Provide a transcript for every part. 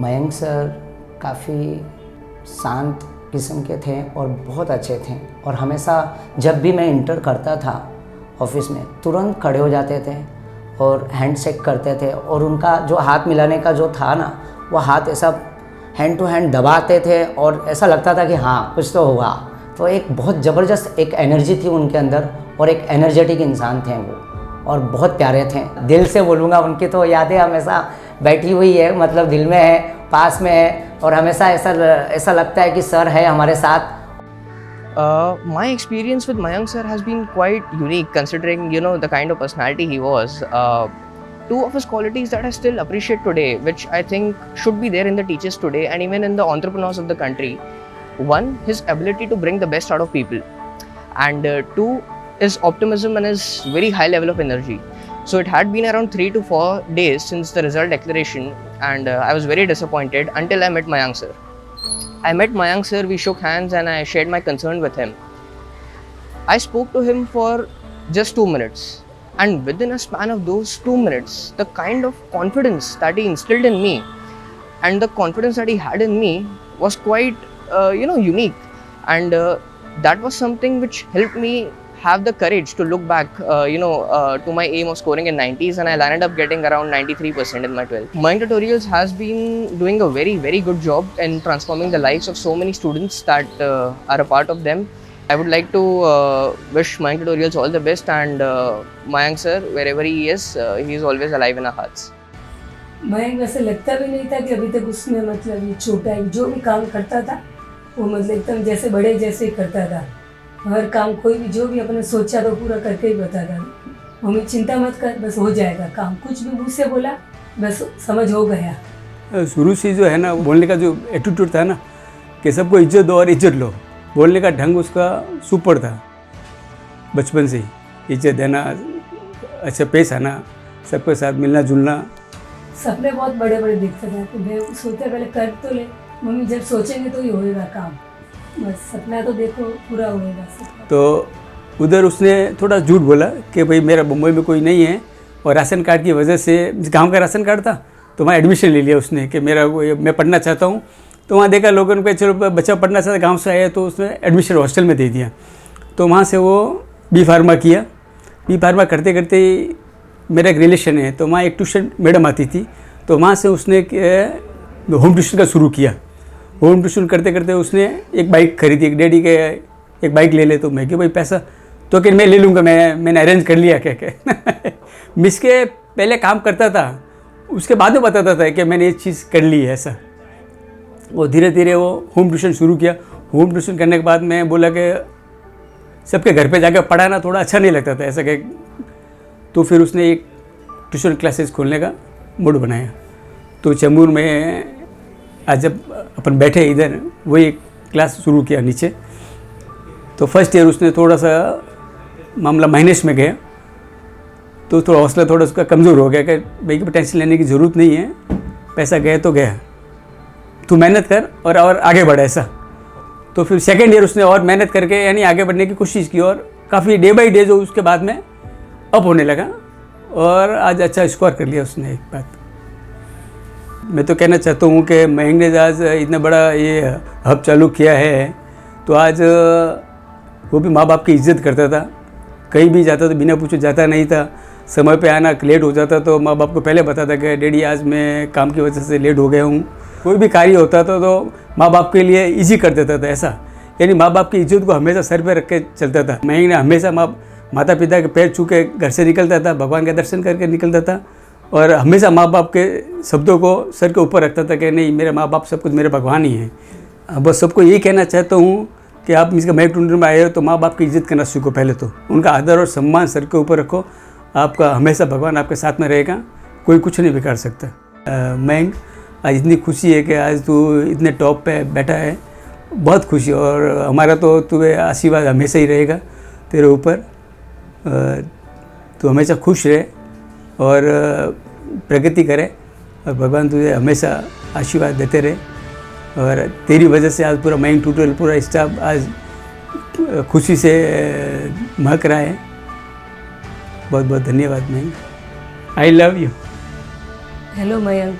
Mayank sir काफ़ी शांत किस्म के थे और बहुत अच्छे थे और हमेशा जब भी मैं इंटर करता था ऑफिस में तुरंत खड़े हो जाते थे और हैंडशेक करते थे और उनका जो हाथ मिलाने का जो था ना, वो हाथ ऐसा हैंड टू हैंड दबाते थे और ऐसा लगता था कि हाँ कुछ तो हुआ। तो एक बहुत ज़बरदस्त एक एनर्जी थी उनके अंदर और एक एनर्जेटिक इंसान थे वो और बहुत प्यारे थे। दिल से बोलूँगा, उनकी तो यादें हमेशा बैठी हुई है, मतलब दिल में है, पास में है और हमेशा ऐसा लगता है कि सर है हमारे साथ। My experience with Mayank sir has been quite unique considering, the kind of personality he was. Two of his qualities that I still appreciate today, which I think should be there in the teachers today and even in the entrepreneurs of the country. One, his ability to bring the best out of people. And two, his optimism and his very high level of energy. So it had been around 3 to 4 days since the result declaration and I was very disappointed until I met Mayank sir. I met Mayank sir, we shook hands and I shared my concern with him. I spoke to him for just 2 minutes and within a span of those 2 minutes, the kind of confidence that he instilled in me and the confidence that he had in me was quite, unique, and that was something which helped me have the courage to look back, to my aim of scoring in 90s, and I landed up getting around 93% in my 12th. Mayank Tutorials has been doing a very, very good job in transforming the lives of so many students that are a part of them. I would like to wish Mayank Tutorials all the best, and Mayank sir, wherever he is always alive in our hearts. Mayank वैसे लगता भी नहीं था कि अभी तक उसने मतलब ये छोटा है, जो भी काम करता था वो मतलब एकदम जैसे बड़े जैसे ही करता था। हर काम कोई भी जो भी अपने सोचा तो पूरा करके ही बताता था। मम्मी चिंता मत कर, बस हो जाएगा काम, कुछ भी मुझसे बोला बस समझ हो गया। शुरू से जो है ना, बोलने का जो एटीट्यूड था ना कि सबको इज्जत दो और इज्जत लो, बोलने का ढंग उसका सुपर था। बचपन से ही इज्जत देना, अच्छा पेश आना, सबके साथ मिलना जुलना। सपने बहुत बड़े बड़े देखते थे कि मैं सोचते पहले कर तो ले, मम्मी जब सोचेंगे तो ही होएगा काम, बस सपना तो देखो पूरा होएगा। तो उधर उसने थोड़ा झूठ बोला कि भाई मेरा मुंबई में कोई नहीं है और राशन कार्ड की वजह से, गांव का राशन कार्ड था तो वहाँ एडमिशन ले लिया उसने कि मैं पढ़ना चाहता हूँ। तो वहाँ देखा लोगों ने, चलो बच्चा पढ़ना चाहता, गांव से आया तो उसने एडमिशन हॉस्टल में दे दिया। तो वहाँ से वो बी फार्मा किया। बी फार्मा करते करते मेरा एक रिलेशन है तो वहाँ एक ट्यूशन मैडम आती थी, तो वहाँ से उसने होम ट्यूशन का शुरू किया। होम ट्यूशन करते करते उसने एक बाइक खरीदी, एक डैडी के एक बाइक ले ले। तो मैं कि भाई पैसा तो कि मैं ले लूँगा, मैंने अरेंज कर लिया कह के मिस के पहले काम करता था, उसके बाद में बताता था कि मैंने ये चीज़ कर ली है ऐसा। वो धीरे धीरे वो होम ट्यूशन शुरू किया। होम ट्यूशन करने के बाद मैं बोला कि सबके घर पे जाकर पढ़ाना थोड़ा अच्छा नहीं लगता था ऐसा कि, तो फिर उसने एक ट्यूशन क्लासेस खोलने का मूड बनाया। तो चैम्बूर में आज जब अपन बैठे इधर, वही एक क्लास शुरू किया नीचे। तो फर्स्ट ईयर उसने थोड़ा सा मामला माइनस में गया, तो थोड़ा हौसला थोड़ा उसका कमज़ोर हो गया कि भाई की टेंशन लेने की ज़रूरत नहीं है, पैसा गया तो गया, तू मेहनत कर और आगे बढ़ ऐसा। तो फिर सेकेंड ईयर उसने और मेहनत करके यानी आगे बढ़ने की कोशिश की और काफ़ी डे बाई डे जो उसके बाद में अप होने लगा और आज अच्छा स्कोर कर लिया उसने। एक बात मैं तो कहना चाहता हूँ कि मयंक ने आज इतना बड़ा ये हब चालू किया है, तो आज वो भी माँ बाप की इज्जत करता था। कहीं भी जाता तो बिना पूछे जाता नहीं था, समय पे आना, लेट हो जाता तो माँ बाप को पहले बताता कि डैडी आज मैं काम की वजह से लेट हो गया हूँ। कोई भी कार्य होता था तो माँ बाप के लिए ईजी कर देता था ऐसा, यानी माँ बाप की इज्जत को हमेशा सर पे रख के चलता था। मयंक ने हमेशा माता पिता के पैर छू के घर से निकलता था, भगवान का दर्शन करके निकलता था और हमेशा माँ बाप के शब्दों को सर के ऊपर रखता था कि नहीं, मेरे माँ बाप सब कुछ मेरे भगवान ही हैं। बस सबको यही कहना चाहता हूँ कि आप इसका मयंक टूर्नामेंट में आए हो तो माँ बाप की इज्जत करना सीखो। पहले तो उनका आदर और सम्मान सर के ऊपर रखो, आपका हमेशा भगवान आपके साथ में रहेगा, कोई कुछ नहीं बिगाड़ सकता। मयंक, आज इतनी खुशी है कि आज तू इतने टॉप पे बैठा है, बहुत खुशी, और हमारा तो तुम्हें आशीर्वाद हमेशा ही रहेगा तेरे ऊपर। तू हमेशा खुश रहे और प्रगति करे और भगवान तुझे हमेशा आशीर्वाद देते रहे। और तेरी वजह से आज पूरा मयंक ट्यूटोरियल, पूरा स्टाफ आज खुशी से महक रहा है। बहुत बहुत धन्यवाद Mayank, I love you. Hello Mayank,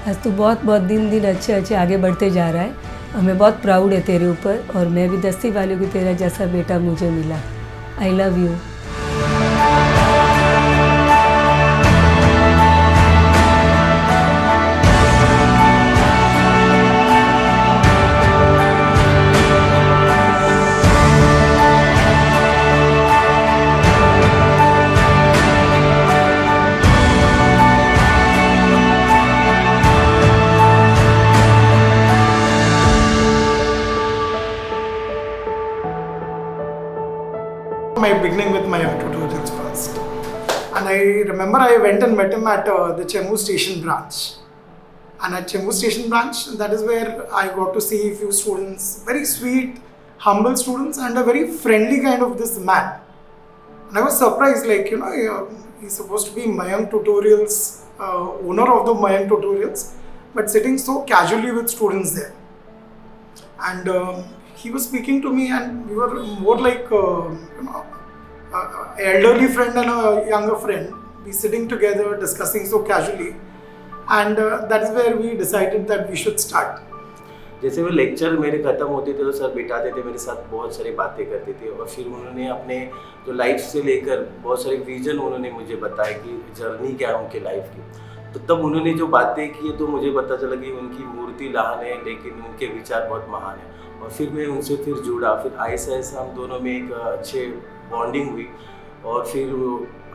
आज तो बहुत बहुत दिन दिन अच्छे अच्छे आगे बढ़ते जा रहा है और मैं बहुत प्राउड है तेरे ऊपर और मैं भी दस्ती वालों की तेरा जैसा बेटा मुझे मिला। I love you. My beginning with my tutorials first, and I remember I went and met him at the Chemu Station branch, and at Chemu Station branch, that is where I got to see a few students, very sweet, humble students, and a very friendly kind of this man. And I was surprised, like, you know, he's supposed to be Mayank Tutorials, owner of the Mayank Tutorials, but sitting so casually with students there. And he was speaking to me, and we were more like, you know, elderly friend and a younger friend. We sitting together discussing so casually, and that is where we decided that we should start. जैसे वो lecture मेरे ख़त्म होते थे तो sir बिठाते थे मेरे साथ, बहुत सारी बातें करते थे और फिर उन्होंने अपने जो लाइफ से लेकर बहुत सारे विजन उन्होंने मुझे बताया कि जर्नी क्या है उनके लाइफ की। तो तब उन्होंने जो बातें की तो मुझे पता चला कि उनकी मूर्ति लहान है लेकिन उनके विचार बहुत महान है। और फिर मैं उनसे फिर जुड़ा, फिर ऐसा ऐसा हम दोनों में एक अच्छे बॉन्डिंग हुई और फिर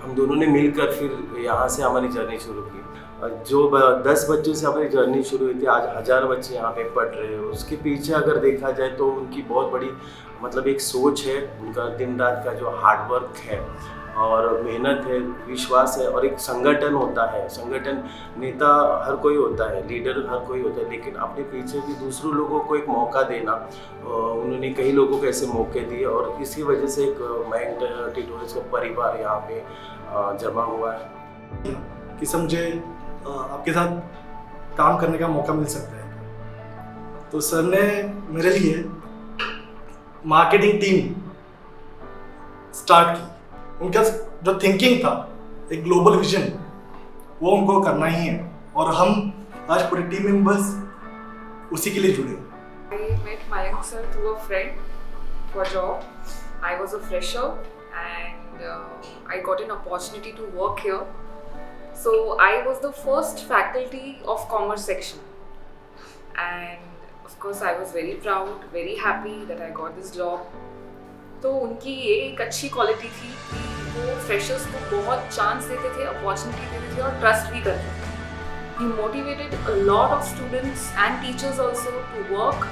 हम दोनों ने मिलकर फिर यहाँ से हमारी जर्नी शुरू की। जो 10 बच्चों से हमारी जर्नी शुरू हुई थी, आज 1000 बच्चे यहाँ पे पढ़ रहे हैं। उसके पीछे अगर देखा जाए तो उनकी बहुत बड़ी मतलब एक सोच है, उनका दिन रात का जो हार्डवर्क है और मेहनत है, विश्वास है और एक संगठन होता है। संगठन नेता हर कोई होता है, लीडर हर कोई होता है, लेकिन अपने पीछे भी दूसरों लोगों को एक मौका देना, उन्होंने कई लोगों को ऐसे मौके दिए और इसी वजह से एक मयंक ट्यूटोरियल्स का परिवार यहाँ पे जमा हुआ है कि समझे आपके साथ काम करने का मौका मिल सकता है। तो सर ने मेरे लिए मार्केटिंग टीम स्टार्ट की। उनका जो थिंकिंग था, एक ग्लोबल विजन, वो उनको करना ही है और हम आज पूरे टीम मेंबर्स उसी के लिए जुड़े। I met Mayank sir through a friend for a job. I was a fresher and I got an opportunity to work here. So I was the first faculty of commerce section, and of course I was very proud, very happy that I got this job. तो उनकी ये एक अच्छी quality थी कि वो freshers को बहुत चांस देते थे, अपॉर्चुनिटी देते थे और ट्रस्ट भी करते थे। He motivated a lot of students and teachers also to work,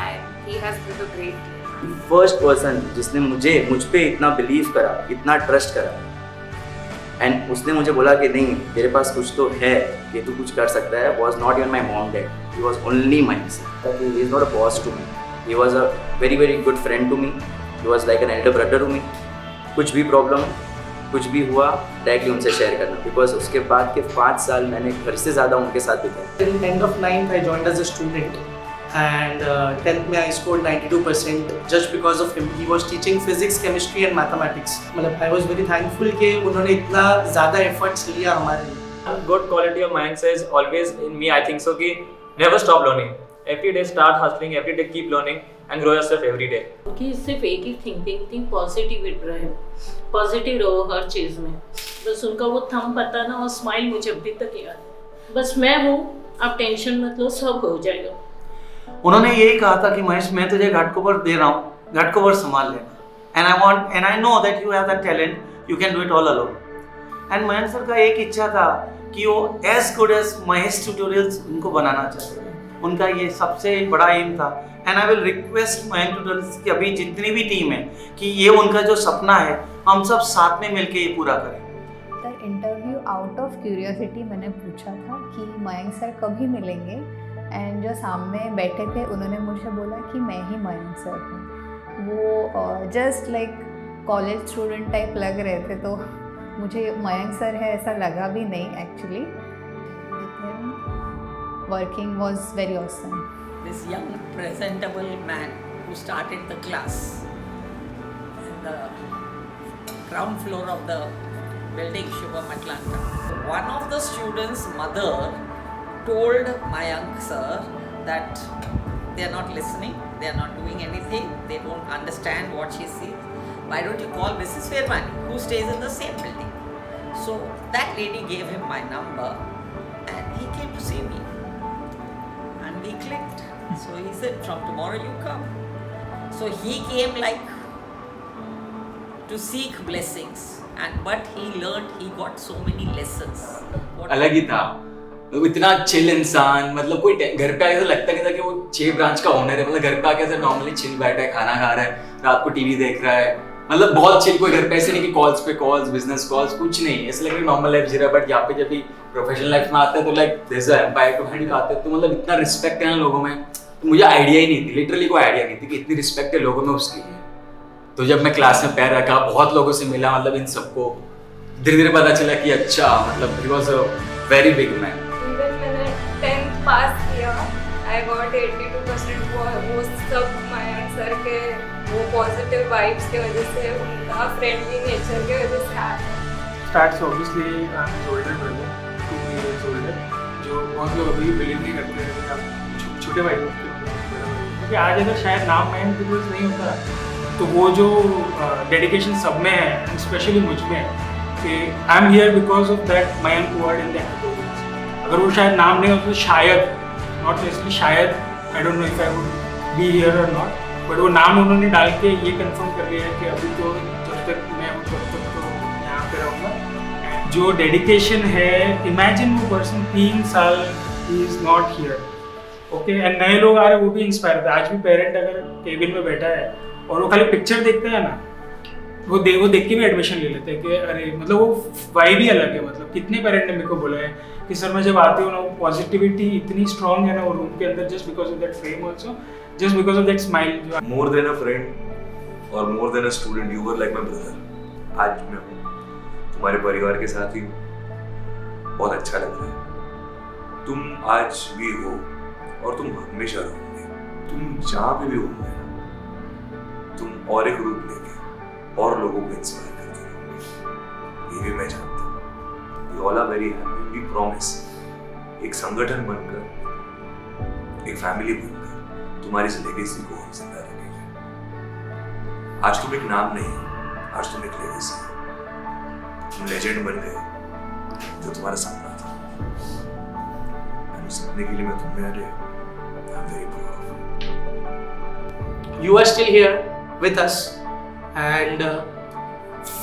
and he has built a great team. First person जिसने मुझ पे इतना बिलीव करा, इतना ट्रस्ट करा एंड उसने मुझे बोला कि नहीं तेरे पास कुछ तो है कि तू कुछ कर सकता है, was not even my mom dad, he was only my son. He is not a boss to me, he was a very very good friend to me, he was like an elder brother to me. कुछ भी problem, कुछ भी हुआ directly उनसे share करना, because उसके बाद के 5 साल मैंने घर से ज़्यादा उनके साथ बिताए। In end of 9th I joined as a student and 10th में I scored 92% just because of him. He was teaching physics, chemistry and mathematics. मतलब I was very thankful कि उन्होंने इतना ज़्यादा efforts लिया हमारे लिए। Good quality of Mayank sir is always in me. I think so कि never stop learning. Every day start hustling, every day keep learning and grow yourself every day. कि सिर्फ एक ही थिंकिंग थी, पॉजिटिव रहे, positive रहो हर चीज़ में। बस उनका वो थम पता ना और स्माइल मुझे अभी तक याद है। बस मैं हूँ, आप टेंशन मत लो, सब हो जाएगा। उन्होंने यही कहा था कि महेश मैं तुझे घाटकोपर दे रहा हूँ, घाटकोपर संभाल लेना। And I know that you have that talent, you can do it all alone. And Mayank sir का एक इच्छा था कि वो as good as Mahesh tutorials उनको बनाना चाहते थे। उनका ये सबसे बड़ा एम था। And I will request Mayank tutorials की अभी जितनी भी टीम है कि ये उनका जो सपना है हम सब साथ में मिलकर ये पूरा करें। इंटरव्यू आउट ऑफ क्यूरियोसिटी मैंने पूछा था कि मयंक सर कभी मिलेंगे, एंड जो सामने बैठे थे उन्होंने मुझे बोला कि मैं ही मयंक सर हूँ। वो just like college student type लग रहे थे, तो मुझे मयंक सर है ऐसा लगा भी नहीं actually. Working was very awesome. This young presentable man who started the class in the ground floor of the building Shubham Atlanta. One of the students' mother told Mayank sir that they are not listening, they are not doing anything, they don't understand what she sees. Why don't you call Mrs. Fairmani, who stays in the same building? So that lady gave him my number and he came to see me. And we clicked. So he said, from tomorrow you come. So he came like to seek blessings. But he learned, he got so many lessons. अलग ही था, मतलब इतना chill इंसान, मतलब कोई घर पे आके तो लगता नहीं था कि वो 6 ब्रांच का ओनर है, मतलब घर पे आके ऐसे नॉर्मली चिल बैठा है, खाना खा रहा है, रात को टीवी देख रहा है, मतलब बहुत चिल। कोई घर पे ऐसे नहीं कि कॉल्स पे कॉल्स, बिजनेस कॉल्स, कुछ नहीं, ऐसे लग रहा है नॉर्मल लाइफ जी रहा है। बट यहाँ पे जब भी प्रोफेशनल लाइफ में आते हैं तो like there is a empire to hand आते हैं, तो मतलब इतना रिस्पेक्ट है ना लोगों में, तो मुझे आइडिया ही नहीं थी, लिटरली कोई आइडिया नहीं थी कि इतनी रिस्पेक्ट है लोगों में उसके लिए। तो जब मैं क्लास में पैर रखा, बहुत लोगों से मिला, मतलब इन सबको धीरे धीरे पता चला कि अच्छा, मतलब he was a very big man. Even मैंने 10th पास किया, आई गॉट 82%, वो सब मयंक सर के वो पॉजिटिव वाइब्स के वजह से, उनका फ्रेंडली नेचर के वजह से आया। Starts obviously I am older brother, 2 years older, जो बहुत लोग अभी बिलीव नहीं करते हैं आप छोटे भाई लोग क्योंकि आज अगर शायद नाम मयंक पीपल्स नहीं होता तो वो जो डेडिकेशन सब में है, एंड स्पेशली मुझ में, कि I am here because of that Mayank word in the enterprise. अगर वो शायद नाम नहीं होता तो शायद, नॉट नेसेसरली शायद, I don't know if I would be here और नॉट, बट वो नाम उन्होंने डाल के ये कंफर्म कर लिया है कि अभी तो जब तक मैं हूँ तब तक तो यहाँ पे रहूँगा। जो डेडिकेशन है, इमेजिन वो पर्सन 3 साल ही is not here, okay, and नए लोग आ रहे हैं, वो भी इंस्पायर होता है। आज भी पेरेंट अगर केबिन में बैठा है और वो खाली पिक्चर देखते हैं ना, वो देख के भी एडमिशन ले लेते हैं कि अरे, मतलब वो वाइब ही अलग है। मतलब कितने पेरेंट ने मेरे को बोला है कि सर मैं जब आती हूँ ना, वो पॉजिटिविटी इतनी स्ट्रॉन्ग है ना वो रूम के अंदर, just because of that fame also, just because of that smile. More than a friend और more than a student, you were like my brother. आज मैं हूँ तुम्हारे परिवार के साथ ही, बहुत अच्छा लग रहा है। तुम आज भी हो और तुम हमेशा रहोगे। तुम जहाँ पे भी होगे तुम और एक रूप लेके और लोगों को इंस्पायर करके रहोगे, ये भी मैं जानता हूँ। We all are very happy, we promise एक संगठन बनकर, एक फैमिली बनकर तुम्हारी इस लेगेसी को हम जिंदा रखेंगे। आज तुम एक नाम नहीं हो, आज तुम एक लेगेसी हो। तुम लेजेंड बन गए, जो तुम्हारा सपना था, और उस सपने के लिए मैं तुम्हें I am very proud. You are still here with us and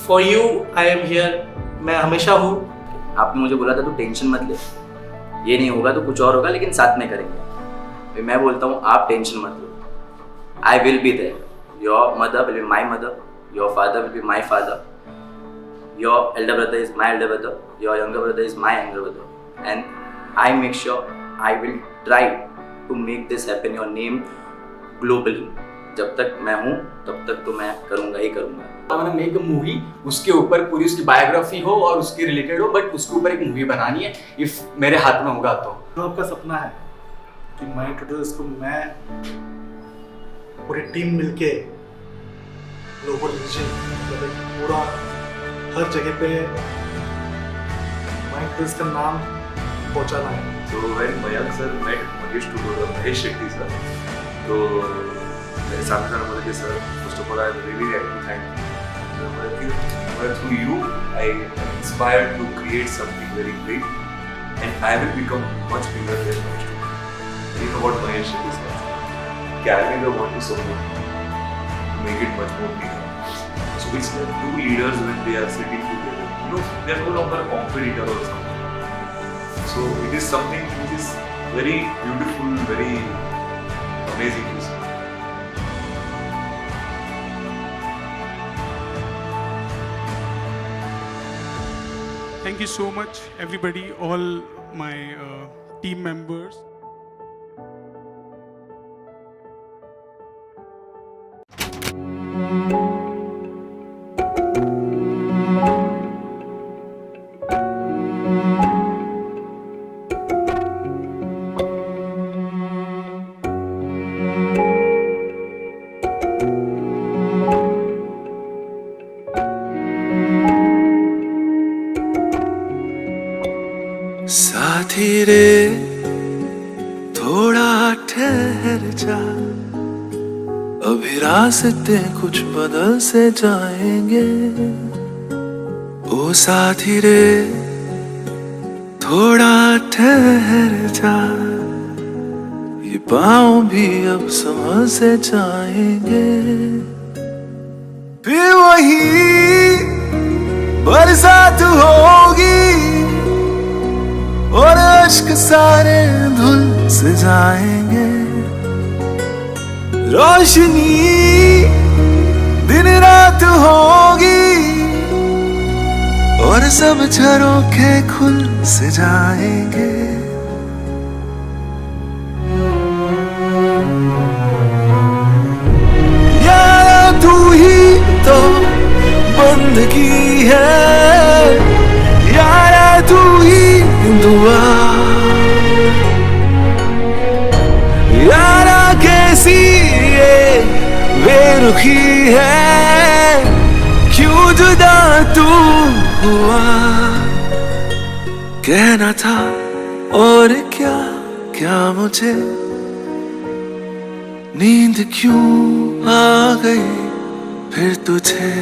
for you I am here, मैं हमेशा हूँ। आपने मुझे बोला था तू टेंशन मत ले, ये नहीं होगा तो कुछ और होगा, लेकिन साथ में करेंगे। मैं बोलता हूँ आप टेंशन मत लो, I will be there. Your mother will be my mother, your father will be my father, your elder brother is my elder brother, your younger brother is my younger brother, and I make sure, I will try to make this happen your name globally. जब तक मैं हूँ तब तक तो मैं करूँगा ही करूँगा। मैंने मेक अ मूवी, उसके ऊपर पूरी उसकी बायोग्राफी हो और उसकी रिलेटेड हो, बट उसके ऊपर एक मूवी बनानी है, इफ मेरे हाथ में होगा तो। जो आपका सपना है कि माइंड ट्यूटर्स को मैं पूरी टीम मिलके ग्लोबल रीजन, मतलब पूरा हर जगह पे माइंड ट्यूटर्स का नाम पहुंचाना है। So when Mayank sir met Mahesh Tudor, Mahesh Shetty sir, तो मेरे सामने सर बोले कि sir first of all I really like to thank you, but through you I am inspired to create something very big and I will become much bigger than Mahesh Tudor. You know what Mahesh is like. Carrying the one to someone to make it much more bigger. So it's like two leaders when they are sitting together. You know, they are no longer a competitor or something. So it is something which is very beautiful, very amazing to see. Thank you so much, everybody, all my team members. साथी रे ठहर जा, अभी रास्ते कुछ बदल से जाएंगे। ओ साथी रे थोड़ा ठहर जा, ये पाँव भी अब समझ से जाएंगे। फिर वही बरसात होगी और अश्क सारे धुल से जाएंगे। रोशनी दिन रात होगी और सब झरोखे खुल से जाएंगे। यारा तू ही तो बंदगी है, यारा तू ही दुआ, यारा कैसी ये बेरुखी है, क्यों जुदा तू हुआ। कहना था और क्या क्या मुझे, नींद क्यों आ गई फिर तुझे।